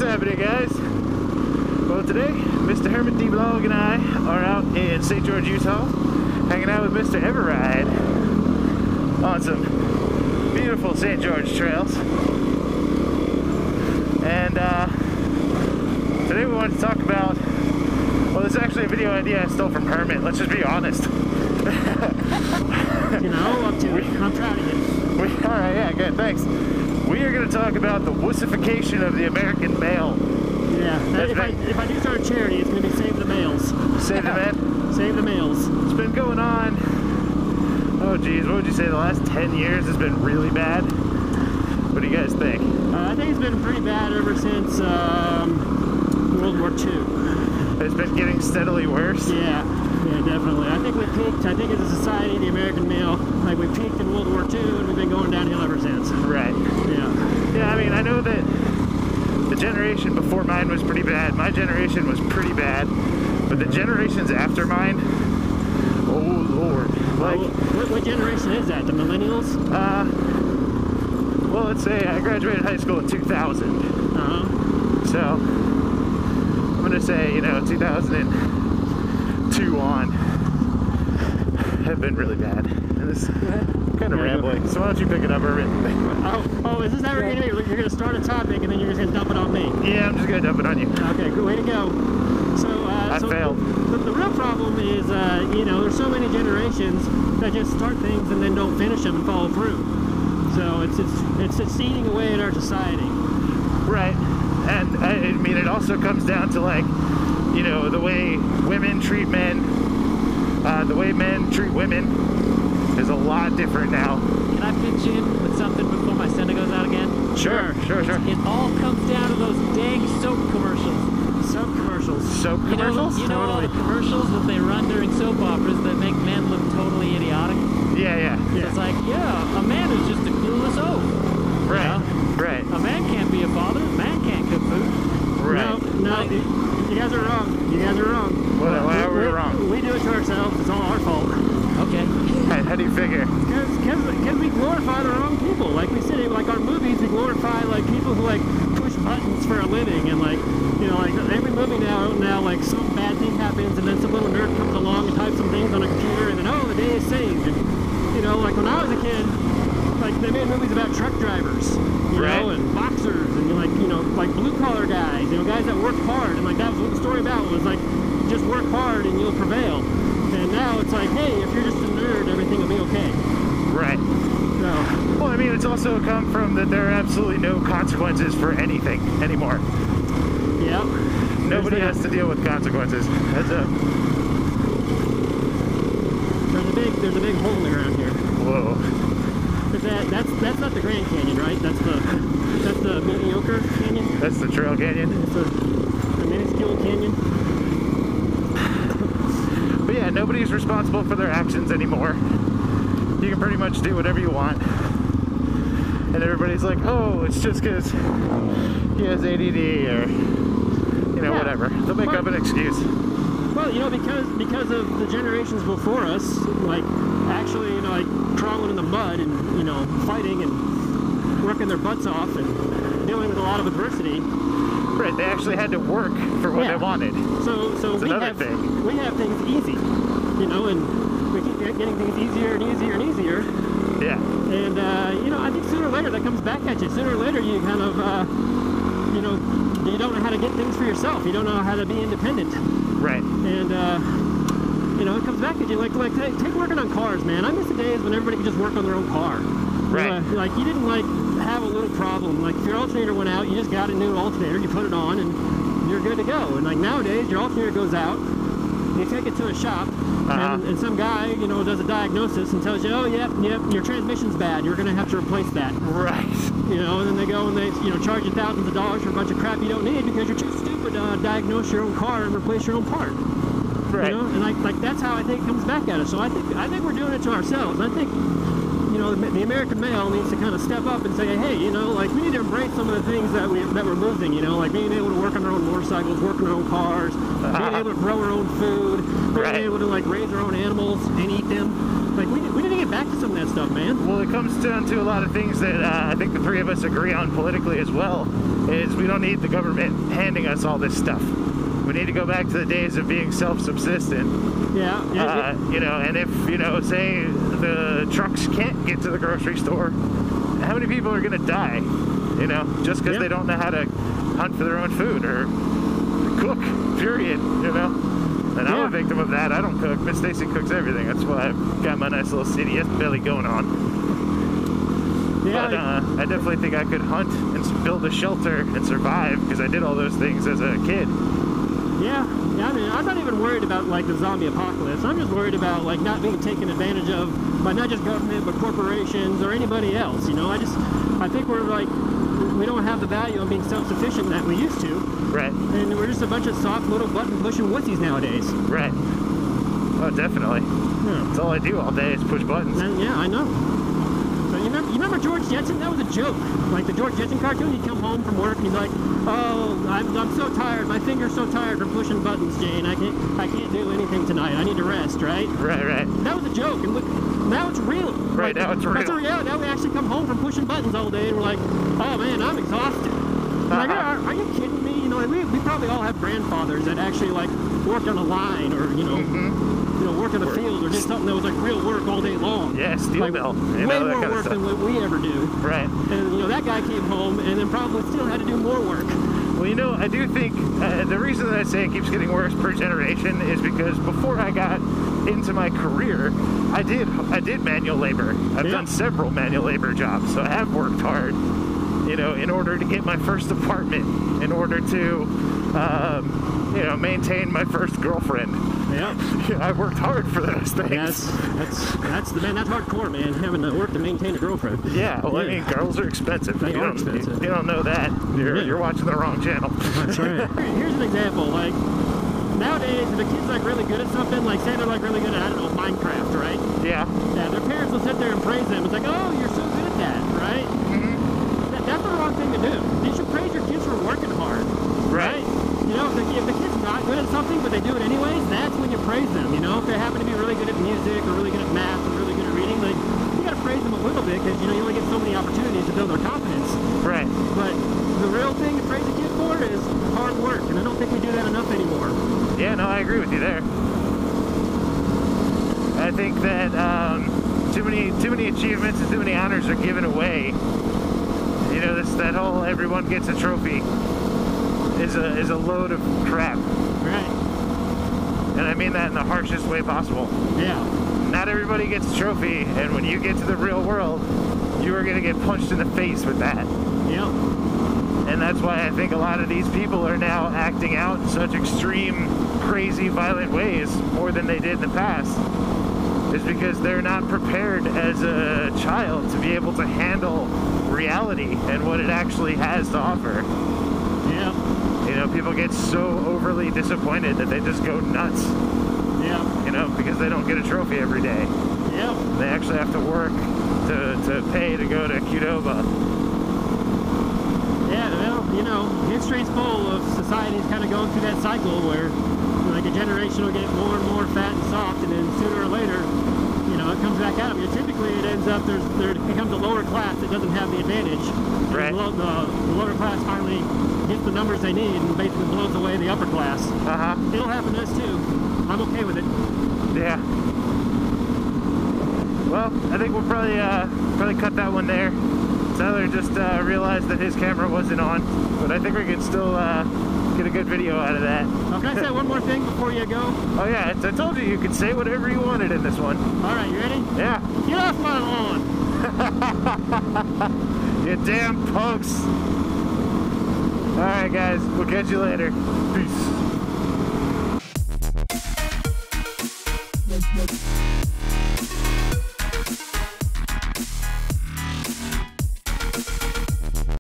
happening, guys? Well, today, Mr. Hermit D. Vlog and I are out in St. George, Utah, hanging out with Mr. Everride on some beautiful St. George trails. And today we wanted to talk about, well, this is actually a video idea I stole from Hermit, let's just be honest. You know, I'm proud of you. Alright, yeah, good, thanks. We are going to talk about the wussification of the American male. Yeah, if I do start a charity, it's going to be Save the Males. Save the men? Save the Males. It's been going on, oh geez, what would you say, the last 10 years has been really bad? What do you guys think? I think it's been pretty bad ever since World War II. It's been getting steadily worse? Yeah, definitely. I think we peaked, I think as a society, the American male, like we peaked in World War II and we've been going downhill ever since. Right. Yeah. Yeah, I mean, I know that the generation before mine was pretty bad. My generation was pretty bad. But the generations after mine, oh Lord. Like, what generation is that? The millennials? Well, let's say I graduated high school in 2000. So, I'm gonna say, you know, 2002 on have been really bad. And this kind of rambling. So why don't you pick it up, Irvin? Oh, is this ever gonna be? You're gonna start a topic and then you're just gonna dump it on me? Yeah, I'm just gonna dump it on you. Okay, good way to go. So, I failed. The real problem is, you know, there's so many generations that just start things and then don't finish them and follow through. So it's eating away at our society. Right. And I mean, it also comes down to, like, you know, the way women treat men, the way men treat women is a lot different now. Can I pitch in with something before my Santa goes out again? Sure. It all comes down to those dang soap commercials. Soap commercials. Soap commercials? You know all the commercials that they run during soap operas that make men look totally idiotic? Yeah. It's like, yeah, a man is just a clueless oaf. Right, you know? right. A man can't be a father, a man can't cook food. Right. No, you guys are wrong. You guys are wrong. Why are we wrong? We do it to ourselves. It's all our fault. Okay. How do you figure? Because we glorify the wrong people. Like we said, like our movies, we glorify like people who like push buttons for a living, and like, you know, like every movie now like some bad thing happens, and then some little nerd comes along and types some things on a computer, and then oh, the day is saved. And, you know, like when I was a kid, like they made movies about truck drivers, you know, and boxers, and like, you know, like blue collar guys, you know, guys that worked hard, and like that was what the story about was, like, just work hard and you'll prevail. And now it's like, hey, if you're just a nerd, everything will be okay. Right. So, well, I mean, it's also come from that there are absolutely no consequences for anything anymore. yeah. Nobody has to deal with consequences. There's a big hole in the ground here. Whoa. That's not the Grand Canyon, right? That's the mediocre canyon. That's the Trail Canyon. It's a minuscule canyon. But yeah, nobody's responsible for their actions anymore. You can pretty much do whatever you want. And everybody's like, oh, it's just because he has ADD or, you know, whatever. They'll make up an excuse. Well, you know, because of the generations before us, like, actually, you know, like, crawling in the mud and, you know, fighting and working their butts off and dealing with a lot of adversity. Right, they actually had to work for what they wanted. So we have things easy, you know, and we keep getting things easier and easier and easier. Yeah. And, you know, I think sooner or later that comes back at you. Sooner or later you kind of, you know, you don't know how to get things for yourself. You don't know how to be independent. Right. And, you know, it comes back at you. Like take working on cars, man. I miss the days when everybody could just work on their own car. Right. Like, you didn't, like, have a little problem. Like, if your alternator went out, you just got a new alternator, you put it on, and you're good to go. And, like, nowadays, your alternator goes out, you take it to a shop, and some guy, you know, does a diagnosis and tells you, oh, yep, your transmission's bad, you're going to have to replace that. Right. You know, and then they go and they, you know, charge you thousands of dollars for a bunch of crap you don't need because you're too stupid to diagnose your own car and replace your own part. Right. You know, and like that's how I think it comes back at us. So I think we're doing it to ourselves. I think, you know, know, the American male needs to kind of step up and say, hey, you know, like we need to embrace some of the things that we're losing, you know, like being able to work on our own motorcycles, work on our own cars, being able to grow our own food, being able to like raise our own animals and eat them. Like we need to get back to some of that stuff, man. Well, it comes down to a lot of things that I think the three of us agree on politically as well, is we don't need the government handing us all this stuff. We need to go back to the days of being self-subsistent. Yeah. You know, and if, you know, say the trucks can't get to the grocery store, how many people are going to die, you know, just because they don't know how to hunt for their own food or cook, period, you know? And I'm a victim of that. I don't cook. Miss Stacy cooks everything. That's why I've got my nice little CDS belly going on. Yeah. But I definitely think I could hunt and build a shelter and survive because I did all those things as a kid. Yeah, I mean, I'm not even worried about like the zombie apocalypse. I'm just worried about like not being taken advantage of by not just government but corporations or anybody else. You know, I think we're like, we don't have the value of being self-sufficient that we used to. Right. And we're just a bunch of soft little button-pushing wussies nowadays. Right. Oh, definitely. Yeah. That's all I do all day is push buttons. And, yeah, I know. So you remember George Jetson? That was a joke. Like the George Jetson cartoon, he'd come home from work and he's like, oh, I'm so tired. My finger's so tired from pushing buttons, Jane. I can't do anything tonight. I need to rest, right? Right. That was a joke. And look, now it's real. Right, now it's real. Now we actually come home from pushing buttons all day and we're like, oh man, I'm exhausted. Like, are you kidding me? You know, we probably all have grandfathers that actually like worked on a line or, you know, work in the field or did something that was like real work all day long. Yeah, steel like, mill. Way more work than what we ever do. Right. And, you know, that guy came home and then probably still had to do more work. Well, you know, I do think the reason that I say it keeps getting worse per generation is because before I got into my career, I did manual labor. I've done several manual labor jobs, so I have worked hard, you know, in order to get my first apartment, in order to, you know, maintain my first girlfriend. Yeah. I worked hard for those things. That's hardcore, man. Having to work to maintain a girlfriend. Yeah, well, I mean, girls are expensive. They are expensive. You don't know that. You're watching the wrong channel. That's right. Here's an example. Like nowadays, if a kid's like really good at something, like say they're like really good at, I don't know, Minecraft, right? Yeah. Yeah. Their parents will sit there and praise them. It's like, oh, you're so good at that, right? Mm-hmm. That's the wrong thing to do. You should praise your kids for working hard, right? You know, if the kid's not good at something, but they do it anyways, that's when you praise them, you know? If they happen to be really good at music or really good at math or really good at reading, like, you gotta praise them a little bit because, you know, you only get so many opportunities to build their confidence. Right. But the real thing to praise a kid for is hard work, and I don't think we do that enough anymore. Yeah, no, I agree with you there. I think that too many achievements and too many honors are given away. You know, that whole everyone gets a trophy is a load of crap. Right. And I mean that in the harshest way possible. Yeah. Not everybody gets a trophy, and when you get to the real world, you are going to get punched in the face with that. Yep. And that's why I think a lot of these people are now acting out in such extreme, crazy, violent ways more than they did in the past. Is because they're not prepared as a child to be able to handle reality and what it actually has to offer. Yeah. You know, people get so overly disappointed that they just go nuts. Yeah. You know, because they don't get a trophy every day. Yeah. They actually have to work to pay to go to Qdoba. Yeah, well, you know, history's full of societies kind of going through that cycle where, like, a generation will get more and more fat and soft, and then sooner or later, you know, it comes back at them. Typically, it ends up there becomes a lower class that doesn't have the advantage. Right. The lower class finally gets the numbers they need and basically blows away the upper class. It'll happen to us too. I'm okay with it. Yeah. Well, I think we'll probably cut that one there. Tyler just realized that his camera wasn't on, but I think we can still get a good video out of that. Oh, can I say one more thing before you go? Oh yeah, I told you you could say whatever you wanted in this one. All right, you ready? Yeah. Get off my lawn! You damn punks! All right, guys, we'll catch you later. Peace.